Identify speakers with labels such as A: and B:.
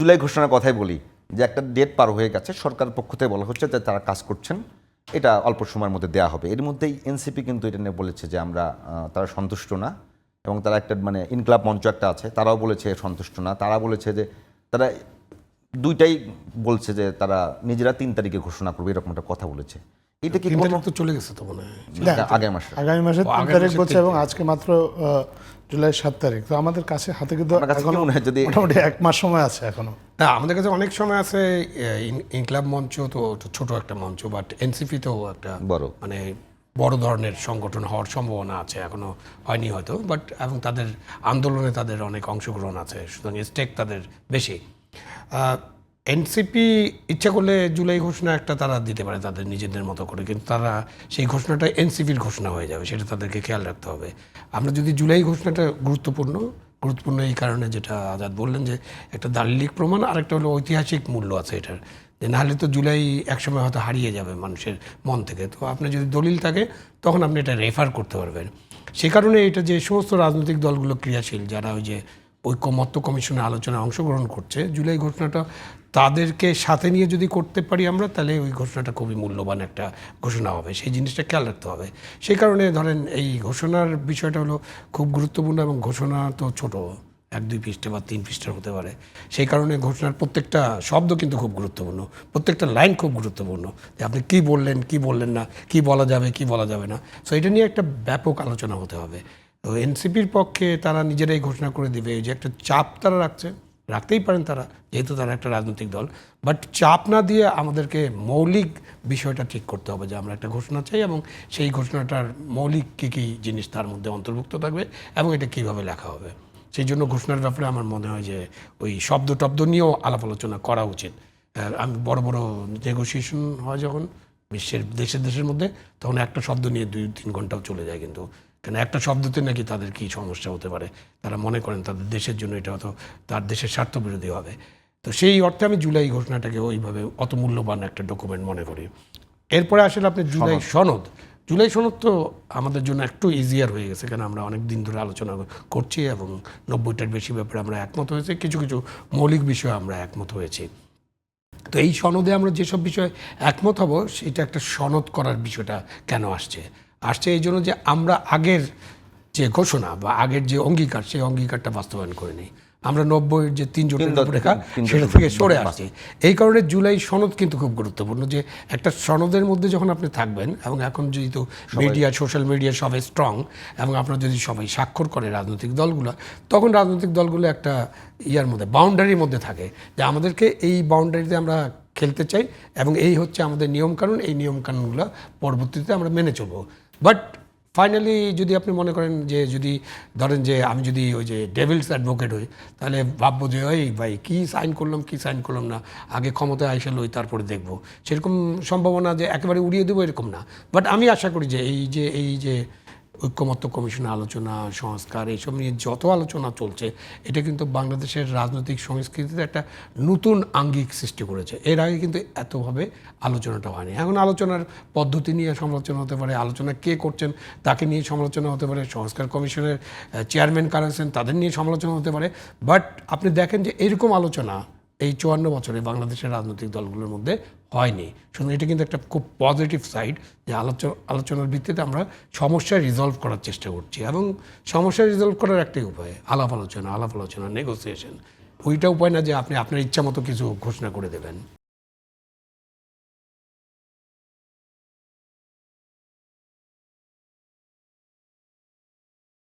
A: জুলাই ঘোষণার কথাই বলি যে একটা ডেট পার হয়ে গেছে, সরকারের পক্ষ থেকে বলা হচ্ছে যে তারা কাজ করছেন, এটা অল্প সময়ের মধ্যে দেওয়া হবে। এর মধ্যেই এনসিপি কিন্তু এটা নিয়ে বলেছে যে আমরা তারা সন্তুষ্ট না, এবং তারা একটা মানে ইনকলাব মঞ্চ একটা আছে, তারাও বলেছে সন্তুষ্ট না। তারা বলেছে যে তারা দুইটাই বলছে যে তারা নিজেরা 3 তারিখে ঘোষণা করবে, এরকম একটা কথা বলেছে। এটা কি
B: তো চলে গেছে তো মনে হয়
A: আগামী মাসে?
C: আগামী মাসে 3 তারিখ বলছে, এবং আজকে মাত্র জুলাই 7 তারিখ। তো আমাদের কাছে হাতে কিন্তু যদি মোটামুটি 1 মাস সময় আছে এখনো।
B: না, আমাদের কাছে অনেক সময় আছে। ইনকলাব মঞ্চ তো ছোট একটা মঞ্চ, বাট এনসিপি তো একটা
A: বড়
B: মানে বড় ধরনের সংগঠন হওয়ার সম্ভাবনা আছে, এখনো হয়নি হয়তো, বাট এবং তাদের আন্দোলনে তাদের অনেক অংশগ্রহণ আছে, সুতরাং স্টেক তাদের বেশি। এনসিপি ইচ্ছা করলে জুলাই ঘোষণা একটা তারা দিতে পারে তাদের নিজেদের মতো করে, কিন্তু তারা সেই ঘোষণাটা এনসিপির ঘোষণা হয়ে যাবে, সেটা তাদেরকে খেয়াল রাখতে হবে। আমরা যদি জুলাই ঘোষণাটা গুরুত্বপূর্ণ এই কারণে, যেটা আজাদ বললেন যে একটা দালিলিক প্রমাণ, আরেকটা হলো ঐতিহাসিক মূল্য আছে এটার, যে নাহলে তো জুলাই একসময় হয়তো হারিয়ে যাবে মানুষের মন থেকে। তো আপনার যদি দলিল থাকে তখন আপনি এটা রেফার করতে পারবেন। সে কারণে এটা যে সমস্ত রাজনৈতিক দলগুলো ক্রিয়াশীল, যারা ওই যে ঐকমত্য কমিশনের আলোচনায় অংশগ্রহণ করছে, জুলাই ঘোষণাটা তাদেরকে সাথে নিয়ে যদি করতে পারি আমরা, তাহলে ওই ঘোষণাটা খুবই মূল্যবান একটা ঘোষণা হবে, সেই জিনিসটা খেয়াল রাখতে হবে। সেই কারণে ধরেন এই ঘোষণার বিষয়টা হলো খুব গুরুত্বপূর্ণ, এবং ঘোষণা তো ছোট 1-2 পৃষ্ঠা বা 3 পৃষ্ঠার হতে পারে। সেই কারণে ঘোষণার প্রত্যেকটা শব্দ কিন্তু খুব গুরুত্বপূর্ণ, প্রত্যেকটা লাইন খুব গুরুত্বপূর্ণ, যে আপনি কী বললেন, কী বললেন না, কী বলা যাবে, কী বলা যাবে না। সো এটা নিয়ে একটা ব্যাপক আলোচনা হতে হবে। তো এনসিপির পক্ষে তারা নিজেরাই ঘোষণা করে দেবে, যে একটা চাপ তারা রাখতেই পারেন তারা, যেহেতু তারা একটা রাজনৈতিক দল, বাট চাপ না দিয়ে আমাদেরকে মৌলিক বিষয়টা ঠিক করতে হবে যে আমরা একটা ঘোষণা চাই, এবং সেই ঘোষণাটার মৌলিক কী কী জিনিস তার মধ্যে অন্তর্ভুক্ত থাকবে, এবং এটা কীভাবে লেখা হবে। সেই জন্য ঘোষণার ব্যাপারে আমার মনে হয় যে ওই শব্দ নিয়েও আলাপ আলোচনা করা উচিত। আমি বড় বড় নেগোসিয়েশন হয় যখন দেশের মধ্যে, তখন একটা শব্দ নিয়ে 2-3 ঘন্টাও চলে যায়, কিন্তু কেন একটা শব্দতে নাকি তাদের কী সমস্যা হতে পারে, তারা মনে করেন তাদের দেশের জন্য এটা হয়তো তার দেশের স্বার্থ বিরোধী হবে। তো সেই অর্থে আমি জুলাই ঘোষণাটাকে ওইভাবে অত মূল্যবান একটা ডকুমেন্ট মনে করি। এরপরে আসলে আপনি জুলাই সনদ তো আমাদের জন্য একটু ইজিয়ার হয়ে গেছে, কারণ আমরা অনেক দিন ধরে আলোচনা করছি, এবং 90টার বেশি ব্যাপারে আমরা একমত হয়েছি, কিছু মৌলিক বিষয়ে আমরা একমত হয়েছি। তো এই সনদে আমরা যেসব বিষয়ে একমত হব, সেটা একটা সনদ করার বিষয়টা কেন আসছে এই জন্য যে আমরা আগের যে ঘোষণা বা আগের যে অঙ্গীকার, সেই অঙ্গীকারটা বাস্তবায়ন করে নিই। আমরা 90-এর যে 3 জোটের রূপরেখা, সেটা থেকে সরে আসছি। এই কারণে জুলাই সনদ কিন্তু খুব গুরুত্বপূর্ণ, যে একটা সনদের মধ্যে যখন আপনি থাকবেন, এবং এখন যেহেতু মিডিয়া, সোশ্যাল মিডিয়া সবাই স্ট্রং, এবং আপনারা যদি সবাই স্বাক্ষর করে রাজনৈতিক দলগুলো, তখন রাজনৈতিক দলগুলো একটা মধ্যে, বাউন্ডারির মধ্যে থাকে, যে আমাদেরকে এই বাউন্ডারিতে আমরা খেলতে চাই, এবং এই হচ্ছে আমাদের নিয়মকানুন, এই নিয়মকানুনগুলো পরবর্তীতে আমরা মেনে চলবো। বাট ফাইনালি যদি আপনি মনে করেন যে, যদি ধরেন যে আমি যদি ওই যে ডেভিলস অ্যাডভোকেট হই, তাহলে ভাববো যে ওই ভাই কী সাইন করলাম না, আগে ক্ষমতায় আইসা লই তারপরে দেখবো, সেরকম সম্ভাবনা যে একেবারে উড়িয়ে দেবো এরকম না। বাট আমি আশা করি যে এই যে ঐকমত্য কমিশনের আলোচনা, সংস্কার, এইসব নিয়ে যত আলোচনা চলছে, এটা কিন্তু বাংলাদেশের রাজনৈতিক সংস্কৃতিতে একটা নতুন আঙ্গিক সৃষ্টি করেছে। এর আগে কিন্তু এতভাবে আলোচনাটা হয়নি। এখন আলোচনার পদ্ধতি নিয়ে সমালোচনা হতে পারে, আলোচনা কে করছেন তাকে নিয়ে সমালোচনা হতে পারে, সংস্কার কমিশনের চেয়ারম্যান কারা আছেন তাদের নিয়ে সমালোচনা হতে পারে। বাট আপনি দেখেন যে এরকম আলোচনা এই 54 বছরে বাংলাদেশের রাজনৈতিক দলগুলোর মধ্যে হয়নি। সুতরাং এটা কিন্তু একটা খুব পজিটিভ সাইড, যে আলোচনার ভিত্তিতে আমরা সমস্যা রিজলভ করার চেষ্টা করছি, এবং সমস্যা রিজলভ করার একটাই উপায় আলাপ আলোচনা, নেগোসিয়েশন। ওইটা উপায় না যে আপনি আপনার ইচ্ছা মতো কিছু ঘোষণা করে দেবেন।